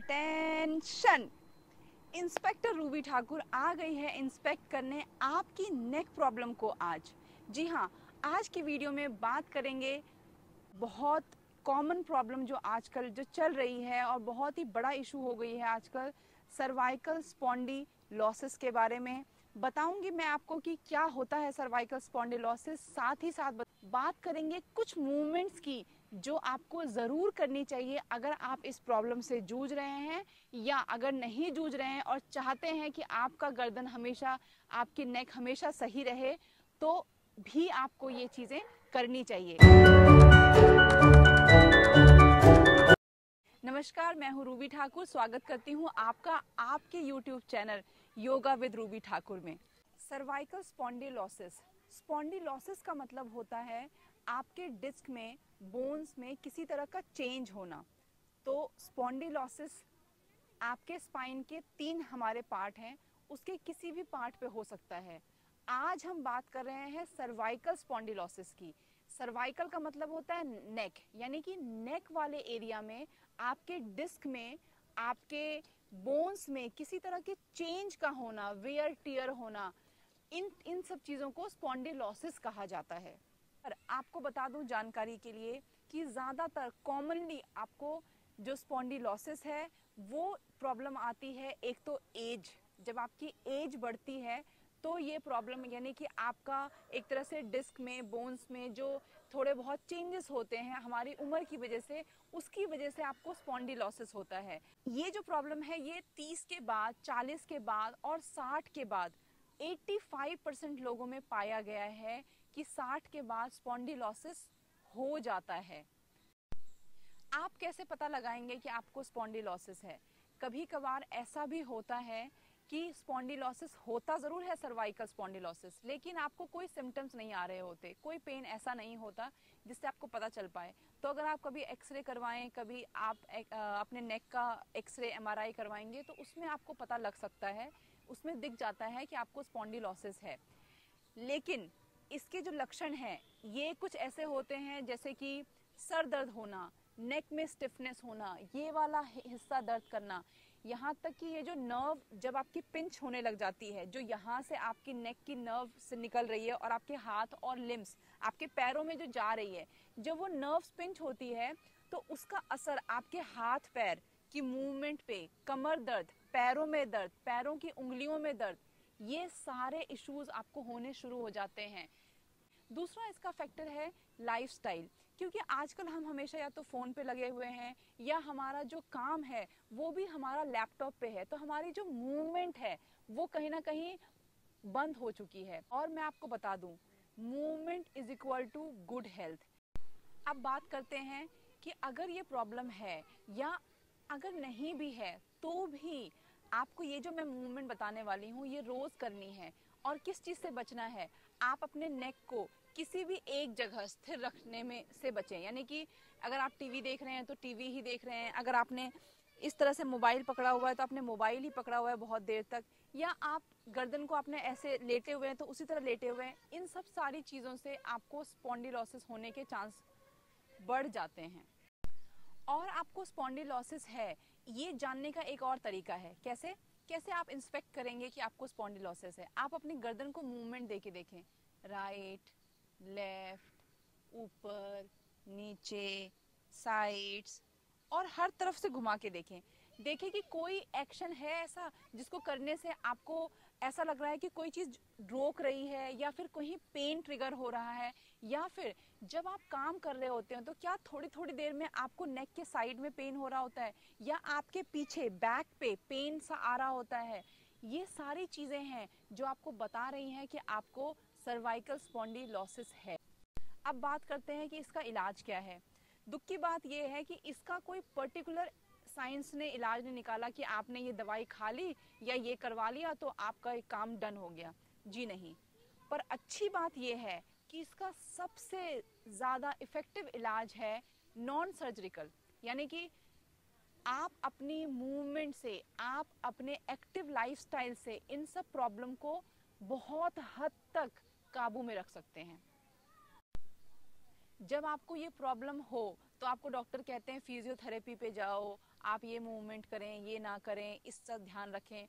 Attention. Inspector Ruby Thakur आ गई है inspect करने आपकी नेक प्रॉब्लम को आज। जी हाँ, आज की वीडियो में बात करेंगे बहुत कॉमन प्रॉब्लम जो आजकल जो चल रही है और बहुत ही बड़ा इशू हो गई है आजकल, सर्वाइकल स्पॉन्डिलोसिस के बारे में बताऊंगी मैं आपको कि क्या होता है सर्वाइकल स्पॉन्डिलोसिस। साथ ही साथ बात करेंगे कुछ मूवमेंट्स की जो आपको ज़रूर करनी चाहिए अगर आप इस प्रॉब्लम से जूझ रहे हैं, या अगर नहीं जूझ रहे हैं और चाहते हैं कि आपका गर्दन हमेशा, आपकी नेक हमेशा सही रहे, तो भी आपको ये चीज़ें करनी चाहिए। नमस्कार, मैं हूँ रूबी ठाकुर। स्वागत करती हूँ आपका आपके YouTube channel yoga with Ruby Thakur में। सर्वाइकल स्पॉन्डिलोसिस, स्पॉन्डिलोसिस का मतलब होता है आपके डिस्क में, बोन्स में किसी तरह का चेंज होना। तो स्पॉन्डिलोसिस आपके स्पाइन के 3 हमारे पार्ट हैं, उसके किसी भी पार्ट पे हो सकता है। आज हम बात कर रहे हैं सर्वाइकल स्पॉन्डिलोसिस की। सर्वाइकल का मतलब होता है नेक, यानी कि नेक वाले एरिया में आपके डिस्क में, आपके बोन्स में किसी तरह के चेंज का होना, वेयर टियर होना, इन सब चीज़ों को स्पॉन्डिलोसिस कहा जाता है। और आपको बता दूं जानकारी के लिए कि ज़्यादातर कॉमनली आपको जो स्पॉन्डिलोसिस है वो प्रॉब्लम आती है, एक तो एज, जब आपकी एज बढ़ती है तो ये प्रॉब्लम, यानी कि आपका एक तरह से डिस्क में, बोन्स में जो थोड़े बहुत चेंजेस होते हैं हमारी उम्र की वजह से, उसकी वजह से आपको स्पॉन्डिलोसिस होता है। ये जो प्रॉब्लम है ये 30 के बाद, 40 के बाद और 60 के बाद 85% लोगों में पाया गया है कि 60 के बाद स्पॉन्डिलोसिस हो जाता है। आप कैसे पता लगाएंगे कि आपको स्पॉन्डिलोसिस है? कभी कभार ऐसा भी होता है कि स्पॉन्डिलोसिस होता ज़रूर है, सर्वाइकल स्पॉन्डिलोसिस, लेकिन आपको कोई सिम्टम्स नहीं आ रहे होते, कोई पेन ऐसा नहीं होता जिससे आपको पता चल पाए। तो अगर आप कभी एक्सरे करवाएं, कभी आप अपने नेक का एक्सरे, एमआरआई करवाएंगे तो उसमें आपको पता लग सकता है, उसमें दिख जाता है कि आपको स्पॉन्डिलोसिस है। लेकिन इसके जो लक्षण हैं ये कुछ ऐसे होते हैं जैसे कि सर दर्द होना, नेक में स्टिफनेस होना, ये वाला हिस्सा दर्द करना, यहाँ तक कि ये जो नर्व जब आपकी पिंच होने लग जाती है, जो यहाँ से आपकी नेक की नर्व से निकल रही है और आपके हाथ और लिम्स, आपके पैरों में जो जा रही है, जब वो नर्व्स पिंच होती है तो उसका असर आपके हाथ पैर की मूवमेंट पे, कमर दर्द, पैरों में दर्द, पैरों की उंगलियों में दर्द, ये सारे इश्यूज आपको होने शुरू हो जाते हैं। दूसरा इसका फैक्टर है लाइफस्टाइल, क्योंकि आजकल हम हमेशा या तो फ़ोन पे लगे हुए हैं या हमारा जो काम है वो भी हमारा लैपटॉप पे है, तो हमारी जो मूवमेंट है वो कहीं ना कहीं बंद हो चुकी है। और मैं आपको बता दूं, movement is equal to good health. अब बात करते हैं कि अगर ये प्रॉब्लम है या अगर नहीं भी है तो भी आपको ये जो मैं मूवमेंट बताने वाली हूँ ये रोज़ करनी है। और किस चीज़ से बचना है? आप अपने नेक को किसी भी एक जगह स्थिर रखने में से बचें, यानी कि अगर आप टीवी देख रहे हैं तो टीवी ही देख रहे हैं, अगर आपने इस तरह से मोबाइल पकड़ा हुआ है तो आपने मोबाइल ही पकड़ा हुआ है बहुत देर तक, या आप गर्दन को आपने ऐसे लेटे हुए हैं तो उसी तरह लेटे हुए हैं। इन सब सारी चीज़ों से आपको स्पॉन्डिलोसिस होने के चांस बढ़ जाते हैं। और आपको स्पॉन्डिलोसिस है ये जानने का एक और तरीका है। कैसे आप इंस्पेक्ट करेंगे कि आपको स्पॉन्डिलोसिस है? आप अपनी गर्दन को मूवमेंट देके देखें, राइट, लेफ्ट, ऊपर, नीचे, साइड्स, और हर तरफ से घुमा के देखें कि कोई एक्शन है ऐसा जिसको करने से आपको ऐसा लग रहा है कि कोई चीज़ रोक रही है, या फिर कहीं पेन ट्रिगर हो रहा है, या फिर जब आप काम कर रहे होते हैं तो क्या थोड़ी थोड़ी देर में आपको नेक के साइड में पेन हो रहा होता है, या आपके पीछे बैक पे पेन सा आ रहा होता है। ये सारी चीज़ें हैं जो आपको बता रही हैं कि आपको सर्वाइकल स्पॉन्डिलोसिस है। अब बात करते हैं कि इसका इलाज क्या है। दुख की बात यह है कि इसका कोई पर्टिकुलर साइंस ने इलाज नहीं निकाला कि आपने ये दवाई खा ली या ये करवा लिया तो आपका काम डन हो गया। जी नहीं। पर अच्छी बात यह है कि इसका सबसे ज़्यादा इफ़ेक्टिव इलाज है नॉन सर्जिकल, यानी कि आप अपनी मूवमेंट से, आप अपने एक्टिव लाइफस्टाइल से इन सब प्रॉब्लम को बहुत हद तक काबू में रख सकते हैं। जब आपको ये प्रॉब्लम हो तो आपको डॉक्टर कहते हैं फिजियोथेरेपी पे जाओ, आप ये मूवमेंट करें, ये ना करें, इसका ध्यान रखें।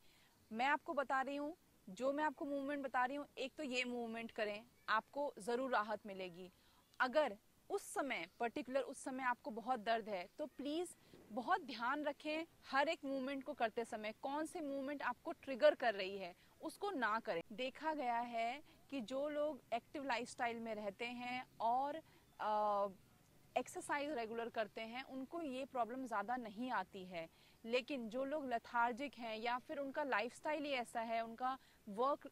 मैं आपको बता रही हूँ, जो मैं आपको मूवमेंट बता रही हूँ, एक तो ये मूवमेंट करें, आपको ज़रूर राहत मिलेगी। अगर उस समय पर्टिकुलर उस समय आपको बहुत दर्द है तो प्लीज़ बहुत ध्यान रखें हर एक मूवमेंट को करते समय, कौन से मूवमेंट आपको ट्रिगर कर रही है उसको ना करें। देखा गया है कि जो लोग एक्टिव लाइफस्टाइल में रहते हैं और एक्सरसाइज रेगुलर करते हैं उनको ये प्रॉब्लम ज़्यादा नहीं आती है। लेकिन जो लोग लेथार्जिक हैं या फिर उनका लाइफस्टाइल ही ऐसा है, उनका वर्क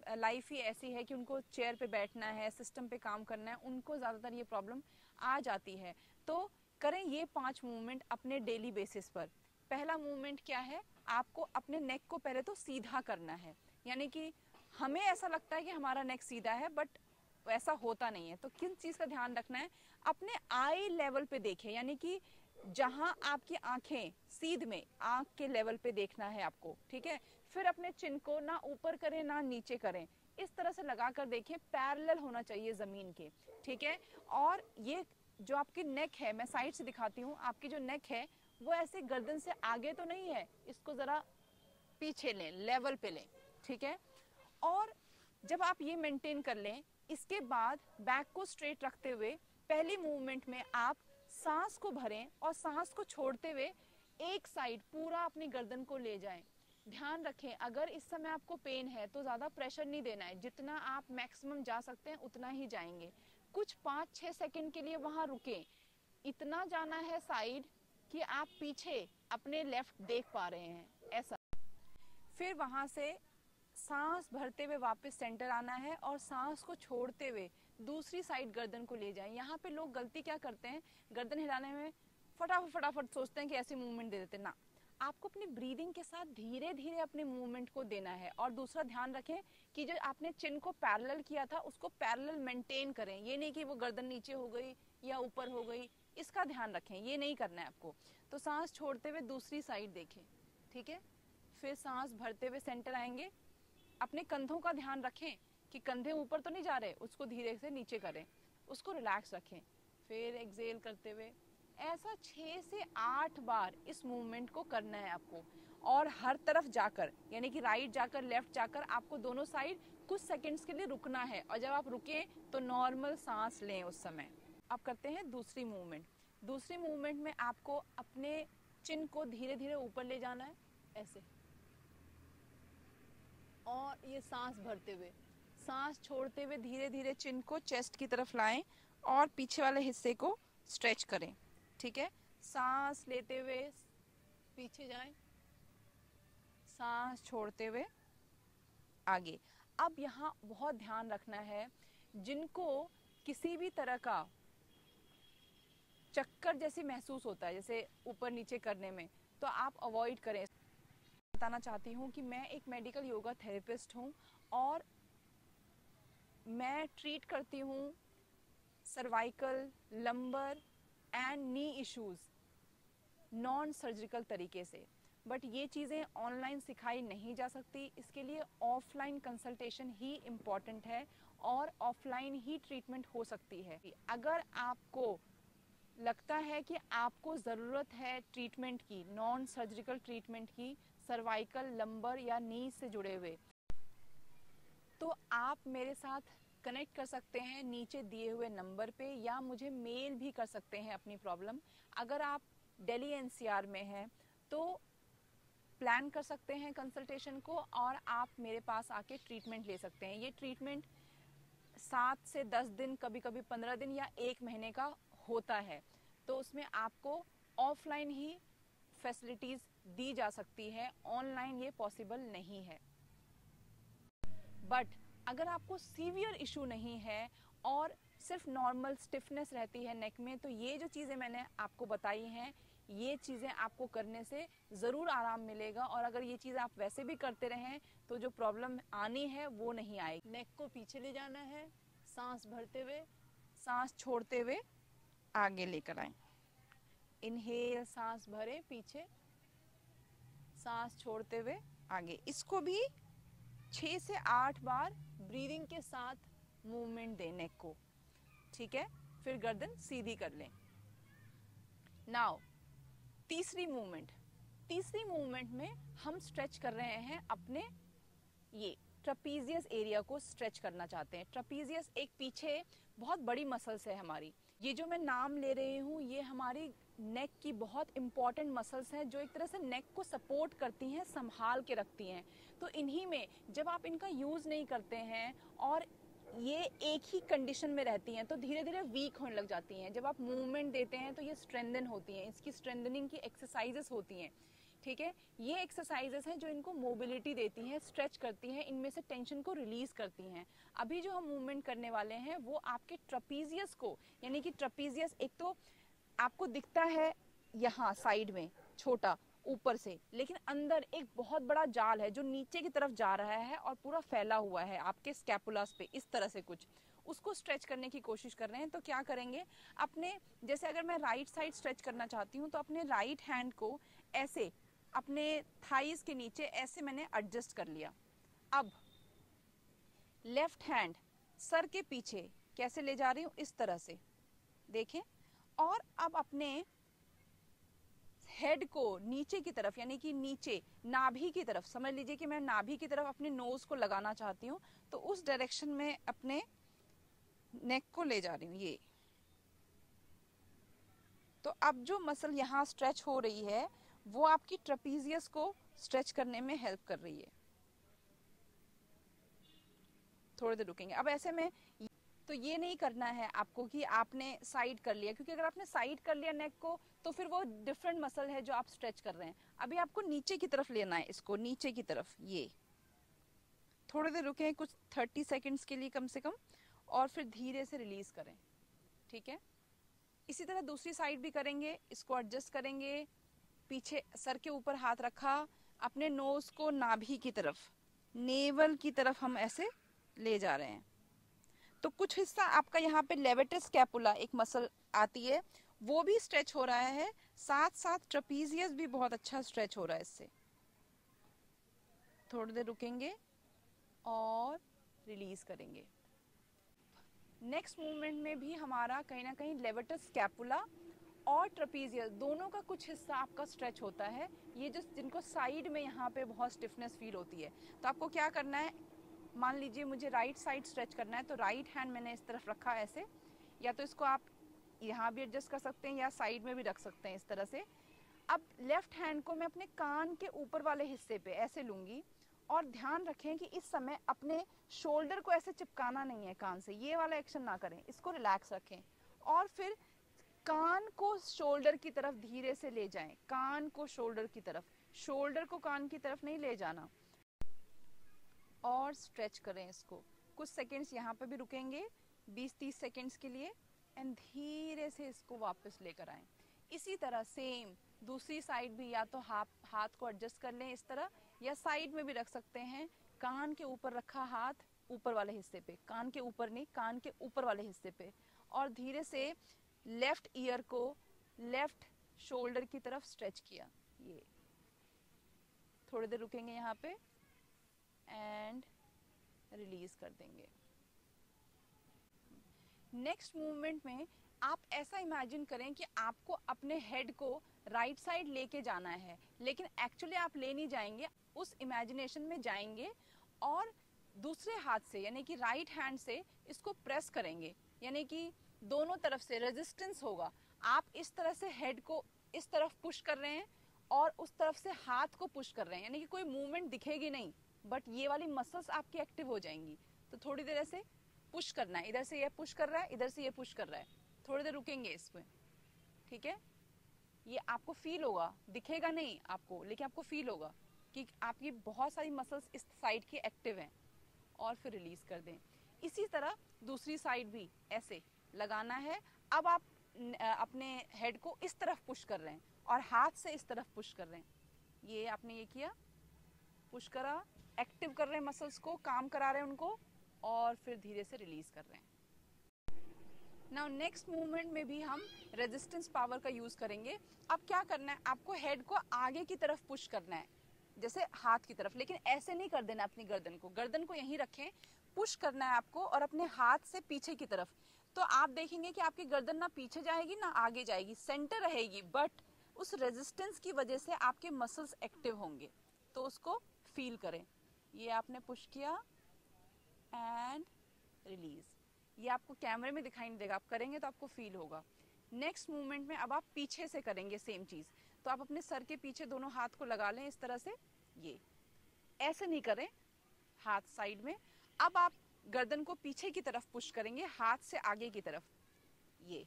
लाइफ ही ऐसी है कि उनको चेयर पे बैठना है, सिस्टम पे काम करना है, उनको ज़्यादातर ये प्रॉब्लम आ जाती है। तो करें ये 5 मूवमेंट अपने डेली बेसिस पर। पहला मूवमेंट क्या है, आपको अपने नेक को पहले तो सीधा करना है। यानी कि हमें ऐसा लगता है कि हमारा नेक सीधा है, बट ऐसा होता नहीं है। तो किन चीज़ का ध्यान रखना है, अपने आई लेवल पे देखें, यानी कि जहां आपकी आंखें सीध में आंख के लेवल पे देखना है आपको, ठीक है। फिर अपने चिन को ना ऊपर करें ना नीचे करें, इस तरह से लगा कर देखें, पैरेलल होना चाहिए जमीन के, ठीक है। और ये जो आपकी नेक है, मैं साइड से दिखाती हूँ, आपकी जो नेक है वो ऐसे गर्दन से आगे तो नहीं है, इसको जरा पीछे लें, लेवल पे लें, ठीक है। और जब आप ये मेंटेन कर लें, इसके बाद बैक को स्ट्रेट रखते हुए पहली मूवमेंट में आप सांस को भरें और सांस को छोड़ते हुए एक साइड पूरा अपनी गर्दन को ले जाएं। ध्यान रखें, अगर इस समय आपको पेन है तो ज़्यादा प्रेशर नहीं देना है, जितना आप मैक्सिमम जा सकते हैं उतना ही जाएंगे। कुछ 5-6 सेकंड के लिए वहाँ रुकें, इतना जाना है साइड कि आप पीछे अपने लेफ्ट देख पा रहे हैं, ऐसा। फिर वहाँ से सांस भरते हुए वापस सेंटर आना है और सांस को छोड़ते हुए दूसरी साइड गर्दन को ले जाएं। यहाँ पे लोग गलती क्या करते हैं, गर्दन हिलाने में फटाफट सोचते हैं कि ऐसी मूवमेंट दे देते ना, आपको अपनी ब्रीदिंग के साथ धीरे धीरे अपने मूवमेंट को देना है। और दूसरा ध्यान रखें कि जो आपने चिन को पैरेलल किया था उसको पैरेलल मेंटेन करें, ये नहीं कि वो गर्दन नीचे हो गई या ऊपर हो गई, इसका ध्यान रखें, ये नहीं करना है आपको। तो सांस छोड़ते हुए दूसरी साइड देखें, ठीक है। फिर सांस भरते हुए सेंटर आएंगे, अपने कंधों का ध्यान रखें कि कंधे ऊपर तो नहीं जा रहे, उसको धीरे से नीचे करें, उसको रिलैक्स रखें। फिर एक्सेल करते हुए ऐसा 6 से 8 बार इस मूवमेंट को करना है आपको। और हर तरफ जाकर, यानी कि राइट जाकर लेफ्ट जाकर आपको दोनों साइड कुछ सेकंड्स के लिए रुकना है। और जब आप रुके तो नॉर्मल सांस लें उस समय। अब करते हैं दूसरी मूवमेंट। दूसरी मूवमेंट में आपको अपने चिन को धीरे धीरे ऊपर ले जाना है, ऐसे, और ये सांस भरते हुए, सांस छोड़ते हुए धीरे धीरे चिन को चेस्ट की तरफ लाएं और पीछे वाले हिस्से को स्ट्रेच करें, ठीक है। सांस लेते हुए पीछे जाएं, सांस छोड़ते हुए आगे। अब यहाँ बहुत ध्यान रखना है, जिनको किसी भी तरह का चक्कर जैसे महसूस होता है, जैसे ऊपर नीचे करने में, तो आप अवॉइड करें। बताना चाहती हूँ कि मैं एक मेडिकल योगा थेरेपिस्ट हूँ और मैं ट्रीट करती हूँ cervical, lumbar and knee issues non surgical तरीके से। बट ये चीज़ें ऑनलाइन सिखाई नहीं जा सकती, इसके लिए ऑफलाइन कंसल्टेशन ही इम्पॉर्टेंट है और ऑफलाइन ही ट्रीटमेंट हो सकती है। अगर आपको लगता है कि आपको ज़रूरत है ट्रीटमेंट की, नॉन सर्जिकल ट्रीटमेंट की, सर्वाइकल, लंबर या नी से जुड़े हुए, तो आप मेरे साथ कनेक्ट कर सकते हैं नीचे दिए हुए नंबर पे, या मुझे मेल भी कर सकते हैं अपनी प्रॉब्लम। अगर आप दिल्ली एनसीआर में हैं तो प्लान कर सकते हैं कंसल्टेशन को और आप मेरे पास आके ट्रीटमेंट ले सकते हैं। ये ट्रीटमेंट 7 से 10 दिन, कभी कभी 15 दिन या 1 महीने का होता है। तो उसमें आपको ऑफलाइन ही फैसिलिटीज़ दी जा सकती है, ऑनलाइन ये पॉसिबल नहीं है। बट अगर आपको सीवियर इशू नहीं है और सिर्फ नॉर्मल स्टिफनेस रहती है नेक में, तो ये जो चीज़ें मैंने आपको बताई हैं, ये चीज़ें आपको करने से ज़रूर आराम मिलेगा। और अगर ये चीज़ आप वैसे भी करते रहें तो जो प्रॉब्लम आनी है वो नहीं आएगी। नेक को पीछे ले जाना है, सांस भरते हुए, सांस छोड़ते हुए आगे लेकर आए। इनहेल, सांस भरे पीछे, सांस छोड़ते हुए आगे। इसको भी 6 से 8 बार ब्रीदिंग के साथ मूवमेंट दें नेक को, ठीक है। फिर गर्दन सीधी कर लें। नाउ तीसरी मूवमेंट में हम स्ट्रेच कर रहे हैं अपने ये ट्रापीजियस एरिया को स्ट्रेच करना चाहते हैं। ट्रापीजियस एक पीछे बहुत बड़ी मसल्स है हमारी। ये जो मैं नाम ले रही हूँ ये हमारी नेक की बहुत इंपॉर्टेंट मसल्स हैं जो एक तरह से नेक को सपोर्ट करती हैं, संभाल के रखती हैं। तो इन्हीं में जब आप इनका यूज़ नहीं करते हैं और ये एक ही कंडीशन में रहती हैं तो धीरे धीरे वीक होने लग जाती हैं। जब आप मूवमेंट देते हैं तो ये स्ट्रेंथन होती हैं, इसकी स्ट्रेंथनिंग की एक्सरसाइजेस होती हैं। ठीक है, ये एक्सरसाइजेस हैं जो इनको मोबिलिटी देती हैं, स्ट्रेच करती हैं, इनमें से टेंशन को रिलीज करती हैं। अभी जो हम मूवमेंट करने वाले हैं वो आपके ट्रापीजियस को, यानी कि ट्रापीजियस एक तो आपको दिखता है यहाँ साइड में छोटा ऊपर से, लेकिन अंदर एक बहुत बड़ा जाल है जो नीचे की तरफ जा रहा है और पूरा फैला हुआ है आपके स्कैपुलास पे, इस तरह से कुछ उसको स्ट्रेच करने की कोशिश कर रहे हैं। तो क्या करेंगे, अपने जैसे अगर मैं राइट साइड स्ट्रेच करना चाहती हूँ तो अपने राइट हैंड को ऐसे अपने थाइस के नीचे ऐसे मैंने एडजस्ट कर लिया। अब लेफ्ट हैंड सर के पीछे कैसे ले जा रही हूँ, इस तरह से देखें। और अब अपने हेड को नीचे की तरफ, यानी कि नीचे नाभि की तरफ, समझ लीजिए कि मैं नाभि की तरफ अपने नोज को लगाना चाहती हूँ, तो उस डायरेक्शन में अपने नेक को ले जा रही हूँ ये। तो अब जो मसल यहाँ स्ट्रेच हो रही है वो आपकी ट्रापीजियस को स्ट्रेच करने में हेल्प कर रही है। थोड़ी देर रुकेंगे। अब ऐसे में तो ये नहीं करना है आपको कि आपने साइड कर लिया, क्योंकि अगर आपने साइड कर लिया नेक को तो फिर वो डिफरेंट मसल है जो आप स्ट्रेच कर रहे हैं। अभी आपको नीचे की तरफ लेना है, इसको नीचे की तरफ। ये थोड़ी देर रुकें, कुछ 30 सेकेंड्स के लिए कम से कम, और फिर धीरे से रिलीज करें। ठीक है, इसी तरह दूसरी साइड भी करेंगे। इसको एडजस्ट करेंगे, पीछे सर के ऊपर हाथ रखा, अपने नोज को नाभि की तरफ, नेवल की तरफ हम ऐसे ले जा रहे हैं। तो कुछ हिस्सा आपका यहाँ पे लेवेटस स्कैपुला एक मसल आती है वो भी स्ट्रेच हो रहा है, साथ साथ ट्रापीजियस भी बहुत अच्छा स्ट्रेच हो रहा है इससे। थोड़ी देर रुकेंगे और रिलीज करेंगे। नेक्स्ट मूवमेंट में भी हमारा कहीं ना कहीं लेवेटस स्कैपुला और ट्रापीजियस दोनों का कुछ हिस्सा आपका स्ट्रेच होता है। ये जो जिनको साइड में यहाँ पे बहुत स्टिफनेस फील होती है, तो आपको क्या करना है, मान लीजिए मुझे राइट साइड स्ट्रेच करना है तो राइट हैंड मैंने इस तरफ रखा ऐसे, या तो इसको आप यहाँ भी एडजस्ट कर सकते हैं या साइड में भी रख सकते हैं इस तरह से। अब लेफ्ट हैंड को मैं अपने कान के ऊपर वाले हिस्से पे ऐसे लूंगी, और ध्यान रखें कि इस समय अपने शोल्डर को ऐसे चिपकाना नहीं है कान से, ये वाला एक्शन ना करें, इसको रिलैक्स रखें। और फिर कान को शोल्डर की तरफ धीरे से ले जाएं, कान को शोल्डर की तरफ, शोल्डर को कान की तरफ नहीं ले जाना, और स्ट्रेच करें इसको। कुछ सेकंड्स यहाँ पे भी रुकेंगे, 20-30 सेकंड्स के लिए, एंड धीरे से इसको वापस लेकर आएं। इसी तरह सेम दूसरी साइड भी, या तो हाथ को एडजस्ट कर लें इस तरह, या साइड में भी रख सकते हैं। कान के ऊपर रखा हाथ ऊपर वाले हिस्से पे, कान के ऊपर नहीं, कान के ऊपर वाले हिस्से पे, और धीरे से लेफ्ट ईयर को लेफ्ट शोल्डर की तरफ स्ट्रेच किया। ये थोड़ी देर रुकेंगे यहाँ पे एंड रिलीज कर देंगे। नेक्स्ट मूवमेंट में आप ऐसा इमेजिन करें कि आपको अपने हेड को राइट साइड लेके जाना है, लेकिन एक्चुअली आप ले नहीं जाएंगे, उस इमेजिनेशन में जाएंगे और दूसरे हाथ से यानी कि राइट हैंड से इसको प्रेस करेंगे, यानी कि दोनों तरफ से रेजिस्टेंस होगा। आप इस तरह से हेड को इस तरफ पुश कर रहे हैं और उस तरफ से हाथ को पुश कर रहे हैं, यानी कि कोई मूवमेंट दिखेगी नहीं, बट ये वाली मसल्स आपकी एक्टिव हो जाएंगी। तो थोड़ी देर ऐसे पुश करना है, इधर से ये पुश कर रहा है, इधर से ये पुश कर रहा है, थोड़ी देर रुकेंगे इसमें। ठीक है, ये आपको फील होगा, दिखेगा नहीं आपको, लेकिन आपको फील होगा कि आपकी बहुत सारी मसल्स इस साइड की एक्टिव हैं, और फिर रिलीज कर दें। इसी तरह दूसरी साइड भी ऐसे लगाना है। अब आप अपने हेड को इस तरफ पुश कर रहे हैं और हाथ से इस तरफ पुश कर रहे हैं। ये आपने ये किया, पुश करा, एक्टिव कर रहे हैं मसल्स को, काम करा रहे हैं उनको, और फिर धीरे से रिलीज कर रहे हैं। नाउ नेक्स्ट मूवमेंट में भी हम रेजिस्टेंस पावर का यूज करेंगे। अब क्या करना है, आपको हेड को आगे की तरफ पुश करना है, जैसे हाथ की तरफ, लेकिन ऐसे नहीं कर देना। अपनी गर्दन को यहीं रखें, पुश करना है आपको, और अपने हाथ से पीछे की तरफ। तो आप देखेंगे कि आपकी गर्दन ना पीछे जाएगी ना आगे जाएगी, सेंटर रहेगी, बट उस रेजिस्टेंस की वजह से आपके मसल्स एक्टिव होंगे। तो उसको फील करें। ये आपने पुश किया एंड रिलीज। ये आपको कैमरे में दिखाई नहीं देगा, आप करेंगे तो आपको फील होगा। नेक्स्ट मूवमेंट में अब आप पीछे से करेंगे सेम चीज। तो आप अपने सर के पीछे दोनों हाथ को लगा लें इस तरह से, ये ऐसे नहीं करें, हाथ साइड में। अब आप गर्दन को पीछे की तरफ पुश करेंगे, हाथ से आगे की तरफ। ये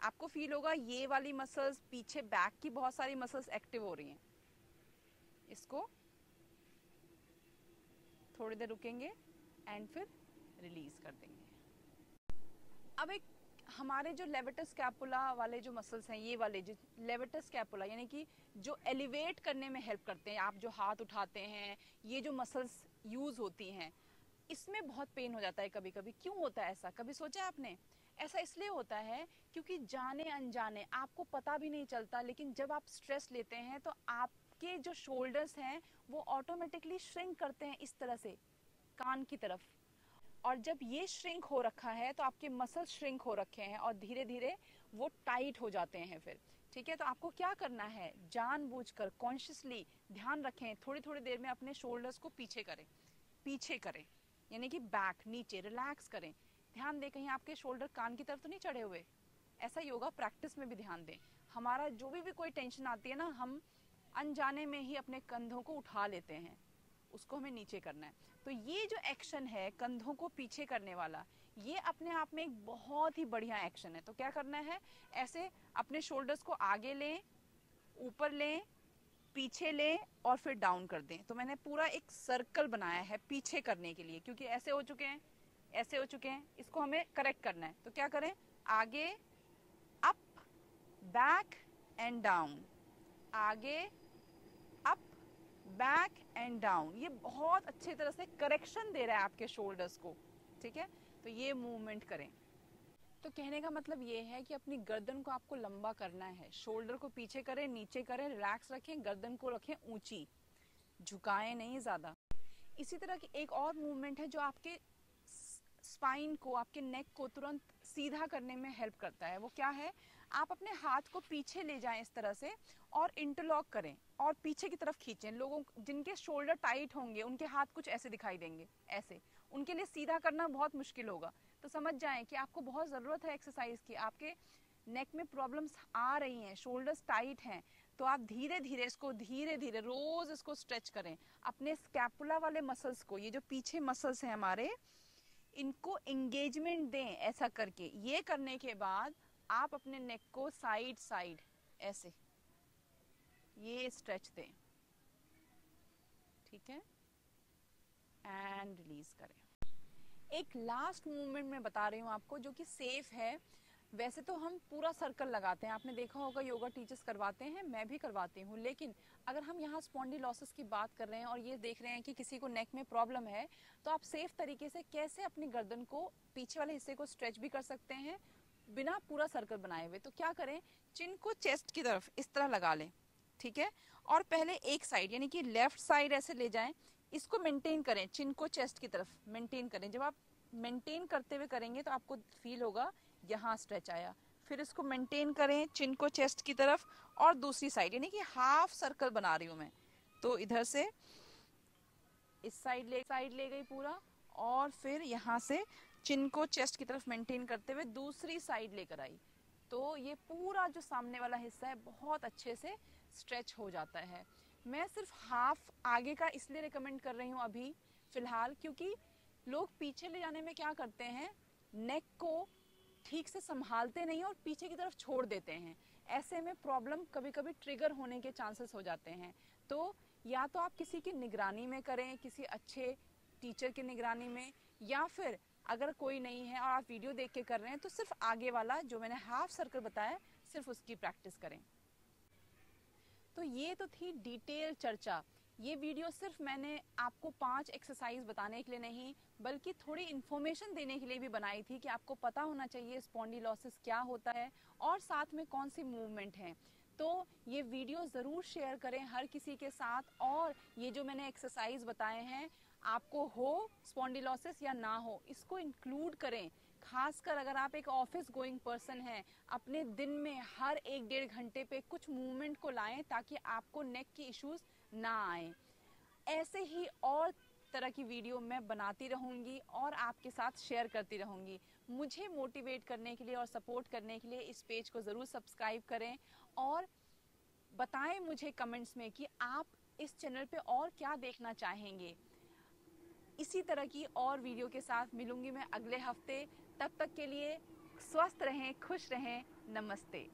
आपको फील होगा ये वाली मसल्स, पीछे बैक की बहुत सारी मसल्स एक्टिव हो रही हैं। इसको थोड़ी देर रुकेंगे एंड फिर रिलीज कर देंगे। अब एक हमारे जो लेविटस स्कैपुला वाले जो मसल्स हैं, ये वाले जो लेविटस स्कैपुला यानी कि जो एलिवेट करने में हेल्प करते हैं, आप जो हाथ उठाते हैं, ये जो मसल्स यूज होती हैं, इसमें बहुत पेन हो जाता है कभी कभी। क्यों होता है ऐसा, कभी सोचा है आपने? ऐसा इसलिए होता है क्योंकि जाने अनजाने आपको पता भी नहीं चलता, लेकिन जब आप स्ट्रेस लेते हैं तो आपके जो शोल्डर्स हैं वो ऑटोमेटिकली श्रिंक करते हैं इस तरह से कान की तरफ। और जब ये श्रिंक हो रखा है तो आपके मसल्स श्रिंक हो रखे हैं और धीरे धीरे वो टाइट हो जाते हैं फिर। ठीक है, तो आपको क्या करना है, जानबूझकर कॉन्शियसली ध्यान रखें, थोड़ी थोड़ी देर में अपने शोल्डर्स को पीछे करें, पीछे करें यानी कि बैक नीचे रिलैक्स करें। ध्यान दें कहीं आपके शोल्डर कान की तरफ तो नहीं चढ़े हुए। ऐसा योगा प्रैक्टिस में भी ध्यान दें। हमारा जो भी कोई टेंशन आती है ना, हम अनजाने में ही अपने कंधों को उठा लेते हैं, उसको हमें नीचे करना है। तो ये जो एक्शन है कंधों को पीछे करने वाला, ये अपने आप में एक बहुत ही बढ़िया एक्शन है। तो क्या करना है, ऐसे अपने शोल्डर्स को आगे लें, ऊपर लें, पीछे लें और फिर डाउन कर दें। तो मैंने पूरा एक सर्कल बनाया है पीछे करने के लिए, क्योंकि ऐसे हो चुके हैं, ऐसे हो चुके हैं, इसको हमें करेक्ट करना है। तो क्या करें, आगे अप बैक एंड डाउन, आगे अप बैक एंड डाउन। ये बहुत अच्छी तरह से करेक्शन दे रहा है आपके शोल्डर्स को। ठीक है, तो ये मूवमेंट करें। तो कहने का मतलब ये है कि अपनी गर्दन को आपको लंबा करना है, शोल्डर को पीछे करें, नीचे करें, रिलैक्स रखें, गर्दन को रखें ऊंची, झुकाएं नहीं ज्यादा। इसी तरह की एक और मूवमेंट है जो आपके स्पाइन को, आपके नेक को तुरंत सीधा करने में हेल्प करता है। वो क्या है, आप अपने हाथ को पीछे ले जाएं इस तरह से और इंटरलॉक करें और पीछे की तरफ खींचें। लोगों जिनके शोल्डर टाइट होंगे उनके हाथ कुछ ऐसे दिखाई देंगे, ऐसे उनके लिए सीधा करना बहुत मुश्किल होगा। तो समझ जाएं कि आपको बहुत ज़रूरत है एक्सरसाइज की। आपके नेक में प्रॉब्लम्स आ रही हैं, शोल्डर्स टाइट हैं, तो आप धीरे धीरे इसको, धीरे धीरे रोज इसको स्ट्रेच करें। अपने स्कैपुला वाले मसल्स को, ये जो पीछे मसल्स हैं हमारे, इनको एंगेजमेंट दें ऐसा करके। ये करने के बाद आप अपने नेक को साइड साइड ऐसे ये स्ट्रेच दें। ठीक है, एंड रिलीज करें। एक लास्ट मूवमेंट मैं बता रही हूँ आपको जो कि सेफ है। वैसे तो हम पूरा सर्कल लगाते हैं, आपने देखा होगा योगा टीचर्स करवाते हैं, मैं भी करवाती हूँ, लेकिन अगर हम यहाँ स्पॉन्डिलोसिस की बात कर रहे हैं और ये देख रहे हैं कि किसी को नेक में प्रॉब्लम है, तो आप सेफ तरीके से कैसे अपनी गर्दन को, पीछे वाले हिस्से को स्ट्रेच भी कर सकते हैं बिना पूरा सर्कल बनाए हुए। तो क्या करें, चिन को चेस्ट की तरफ इस तरह लगा लें। ठीक है, और पहले एक साइड यानी कि लेफ्ट साइड ऐसे ले जाएं, इसको मेंटेन करें, चिन को चेस्ट की तरफ मेंटेन करें। जब आप मेंटेन करते हुए करेंगे तो आपको फील होगा यहाँ स्ट्रेच आया। फिर इसको मेंटेन करें, चिन को चेस्ट की तरफ, और दूसरी साइड यानी कि हाफ सर्कल बना रही हूं मैं। तो इधर से इस साइड ले गई पूरा, और फिर यहाँ से चिन को चेस्ट की तरफ मेंटेन करते हुए दूसरी साइड लेकर आई। तो ये पूरा जो सामने वाला हिस्सा है बहुत अच्छे से स्ट्रेच हो जाता है। मैं सिर्फ हाफ आगे का इसलिए रिकमेंड कर रही हूँ अभी फिलहाल, क्योंकि लोग पीछे ले जाने में क्या करते हैं, नेक को ठीक से संभालते नहीं और पीछे की तरफ छोड़ देते हैं। ऐसे में प्रॉब्लम कभी कभी ट्रिगर होने के चांसेस हो जाते हैं। तो या तो आप किसी की निगरानी में करें, किसी अच्छे टीचर की निगरानी में, या फिर अगर कोई नहीं है और आप वीडियो देख के कर रहे हैं तो सिर्फ आगे वाला जो मैंने हाफ सर्कल बताया, सिर्फ उसकी प्रैक्टिस करें। तो ये तो थी डिटेल चर्चा। ये वीडियो सिर्फ मैंने आपको 5 एक्सरसाइज बताने के लिए नहीं, बल्कि थोड़ी इन्फॉर्मेशन देने के लिए भी बनाई थी कि आपको पता होना चाहिए स्पॉन्डिलोसिस क्या होता है और साथ में कौन सी मूवमेंट है। तो ये वीडियो ज़रूर शेयर करें हर किसी के साथ, और ये जो मैंने एक्सरसाइज बताए हैं, आपको हो स्पॉन्डिलोसिस या ना हो, इसको इंक्लूड करें। खासकर अगर आप एक ऑफिस गोइंग पर्सन हैं, अपने दिन में हर 1-1.5 घंटे पे कुछ मूवमेंट को लाएं ताकि आपको नेक की इश्यूज ना आए। ऐसे ही और तरह की वीडियो मैं बनाती रहूंगी और आपके साथ शेयर करती रहूंगी। मुझे मोटिवेट करने के लिए और सपोर्ट करने के लिए इस पेज को ज़रूर सब्सक्राइब करें और बताएं मुझे कमेंट्स में कि आप इस चैनल पे और क्या देखना चाहेंगे। इसी तरह की और वीडियो के साथ मिलूंगी मैं अगले हफ्ते। तब तक के लिए स्वस्थ रहें, खुश रहें। नमस्ते।